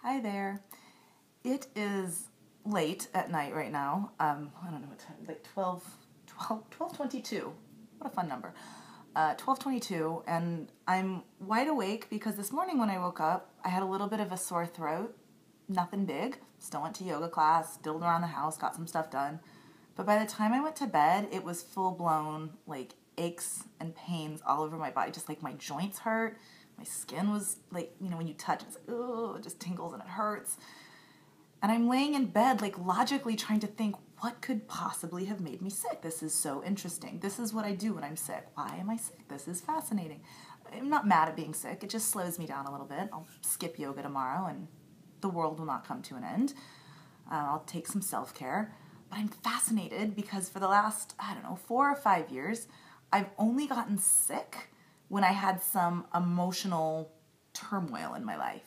Hi there. It is late at night right now. I don't know what time, like 12:22. What a fun number. 12:22, and I'm wide awake because this morning when I woke up, I had a little bit of a sore throat. Nothing big. Still went to yoga class, diddled around the house, got some stuff done. But by the time I went to bed, it was full-blown, like, aches and pains all over my body. Just like my joints hurt. My skin was like, when you touch it, it's like, oh, it just tingles and it hurts. And I'm laying in bed, like, logically trying to think, what could possibly have made me sick? This is so interesting. This is what I do when I'm sick. Why am I sick? This is fascinating. I'm not mad at being sick. It just slows me down a little bit. I'll skip yoga tomorrow and the world will not come to an end. I'll take some self-care. But I'm fascinated because for the last, 4 or 5 years, I've only gotten sick when I had some emotional turmoil in my life.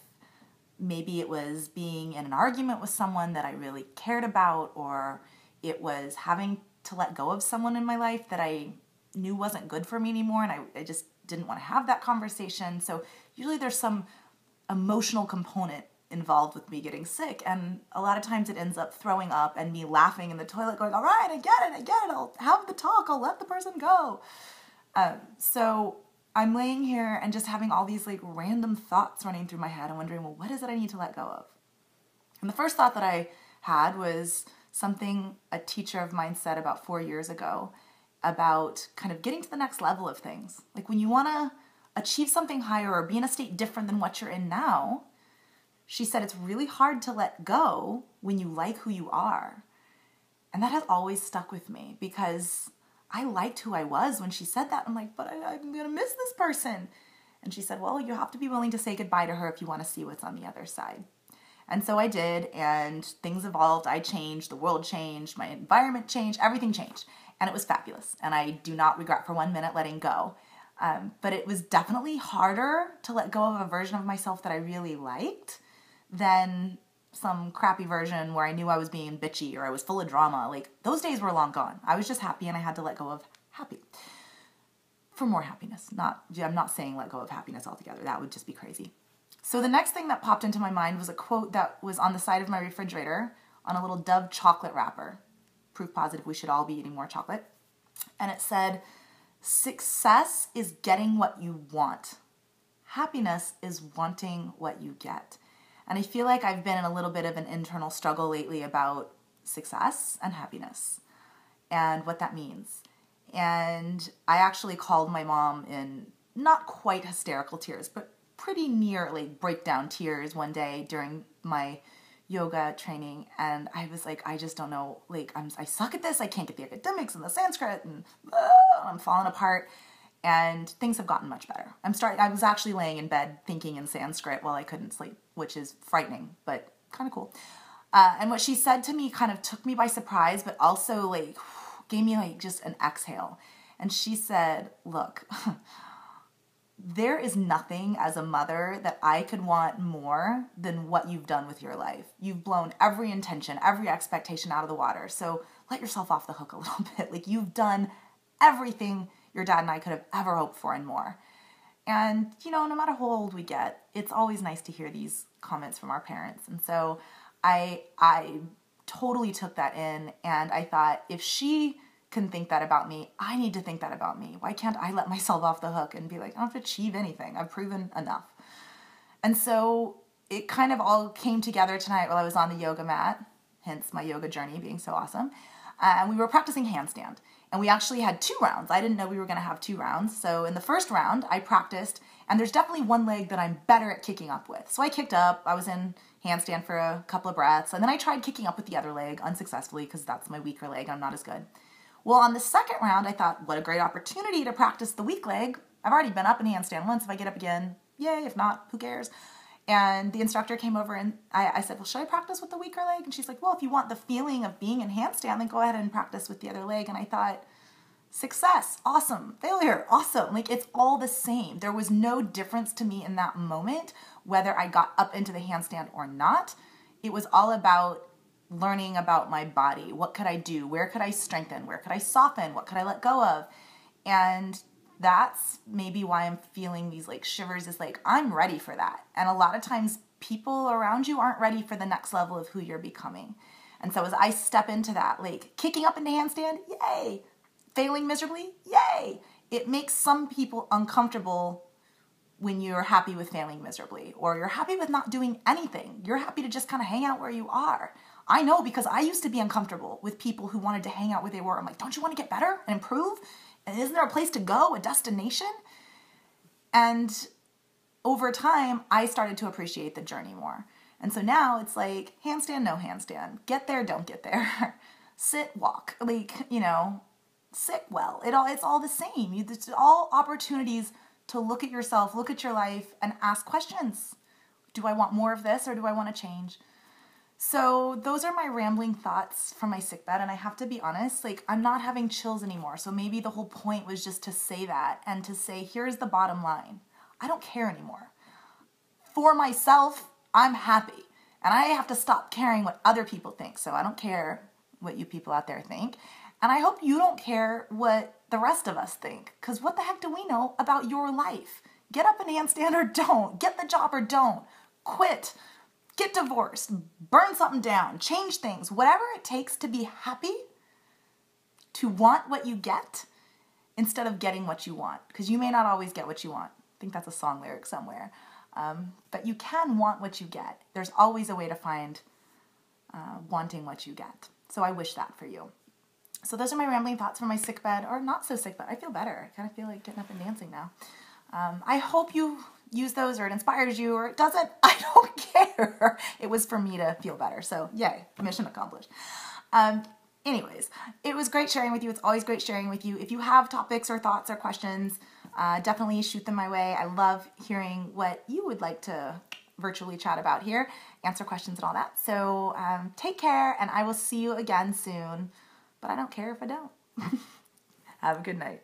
Maybe it was being in an argument with someone that I really cared about, or it was having to let go of someone in my life that I knew wasn't good for me anymore, and I just didn't want to have that conversation. So usually there's some emotional component involved with me getting sick, and a lot of times it ends up throwing up and me laughing in the toilet going, all right, I get it, I'll have the talk, I'll let the person go. So I'm laying here and just having all these like random thoughts running through my head and wondering, well, what is it I need to let go of? And the first thought that I had was something a teacher of mine said about 4 years ago about kind of getting to the next level of things. Like when you want to achieve something higher or be in a state different than what you're in now, she said it's really hard to let go when you like who you are. And that has always stuck with me because I liked who I was when she said that. I'm like, but I'm going to miss this person. And she said, well, you have to be willing to say goodbye to her if you want to see what's on the other side. And so I did, and things evolved. I changed, the world changed, my environment changed, everything changed. And it was fabulous. And I do not regret for 1 minute letting go. But it was definitely harder to let go of a version of myself that I really liked than some crappy version where I knew I was being bitchy or I was full of drama. Like, those days were long gone. I was just happy and I had to let go of happy. For more happiness. I'm not saying let go of happiness altogether. That would just be crazy. So the next thing that popped into my mind was a quote that was on the side of my refrigerator on a little Dove chocolate wrapper. Proof positive we should all be eating more chocolate. And it said, success is getting what you want. Happiness is wanting what you get. And I feel like I've been in a little bit of an internal struggle lately about success and happiness and what that means. And I actually called my mom in not quite hysterical tears, but pretty near like breakdown tears one day during my yoga training. And I was like, I just don't know, like I suck at this. I can't get the academics and the Sanskrit and I'm falling apart. And things have gotten much better. I was actually laying in bed thinking in Sanskrit while I couldn't sleep, which is frightening, but kind of cool. And what she said to me kind of took me by surprise, but also like gave me like just an exhale. And she said, look, there is nothing as a mother that I could want more than what you've done with your life. You've blown every intention, every expectation out of the water. So let yourself off the hook a little bit. Like you've done everything your dad and I could have ever hoped for and more. And, no matter how old we get, it's always nice to hear these comments from our parents. And so I totally took that in, and I thought, if she can think that about me, I need to think that about me. Why can't I let myself off the hook and be like, I don't have to achieve anything. I've proven enough. And so it kind of all came together tonight while I was on the yoga mat, hence my yoga journey being so awesome. And we were practicing handstand. And we actually had 2 rounds. I didn't know we were going to have 2 rounds. So in the first round, I practiced, and there's definitely one leg that I'm better at kicking up with. So I kicked up. I was in handstand for a couple of breaths, and then I tried kicking up with the other leg unsuccessfully because that's my weaker leg. I'm not as good. Well, on the second round, I thought, what a great opportunity to practice the weak leg. I've already been up in handstand once. If I get up again, yay. If not, who cares? And the instructor came over and I said, well, should I practice with the weaker leg? And she's like, well, if you want the feeling of being in handstand, then go ahead and practice with the other leg. And I thought, success, awesome. Failure, awesome. Like it's all the same. There was no difference to me in that moment, whether I got up into the handstand or not. It was all about learning about my body. What could I do? Where could I strengthen? Where could I soften? What could I let go of? And that's maybe why I'm feeling these like shivers, is like, I'm ready for that. And a lot of times people around you aren't ready for the next level of who you're becoming. And so as I step into that, like kicking up into handstand, yay. Failing miserably, yay. It makes some people uncomfortable when you're happy with failing miserably, or you're happy with not doing anything. You're happy to just kind of hang out where you are. I know, because I used to be uncomfortable with people who wanted to hang out where they were. I'm like, don't you want to get better and improve? And isn't there a place to go, a destination? And over time, I started to appreciate the journey more. And so now it's like handstand, no handstand. Get there, don't get there. Sit, walk. Like, sit well. It's all the same. It's all opportunities to look at yourself, look at your life, and ask questions. Do I want more of this, or do I want to change? So those are my rambling thoughts from my sickbed, and I have to be honest, like, I'm not having chills anymore. So maybe the whole point was just to say that, and to say, here's the bottom line. I don't care anymore. For myself, I'm happy. And I have to stop caring what other people think. So I don't care what you people out there think. And I hope you don't care what the rest of us think. Because what the heck do we know about your life? Get up and handstand or don't. Get the job or don't. Quit. Get divorced. Burn something down. Change things. Whatever it takes to be happy, to want what you get, instead of getting what you want. Because you may not always get what you want. I think that's a song lyric somewhere. But you can want what you get. There's always a way to find wanting what you get. So I wish that for you. So those are my rambling thoughts from my sick bed, or not so sick bed. I feel better. I kind of feel like getting up and dancing now. I hope you use those, or it inspires you, or it doesn't. I don't care. It was for me to feel better. So yay, mission accomplished. Anyways, it was great sharing with you. It's always great sharing with you. If you have topics or thoughts or questions, definitely shoot them my way. I love hearing what you would like to virtually chat about here, answer questions and all that. So take care, and I will see you again soon. But I don't care if I don't. Have a good night.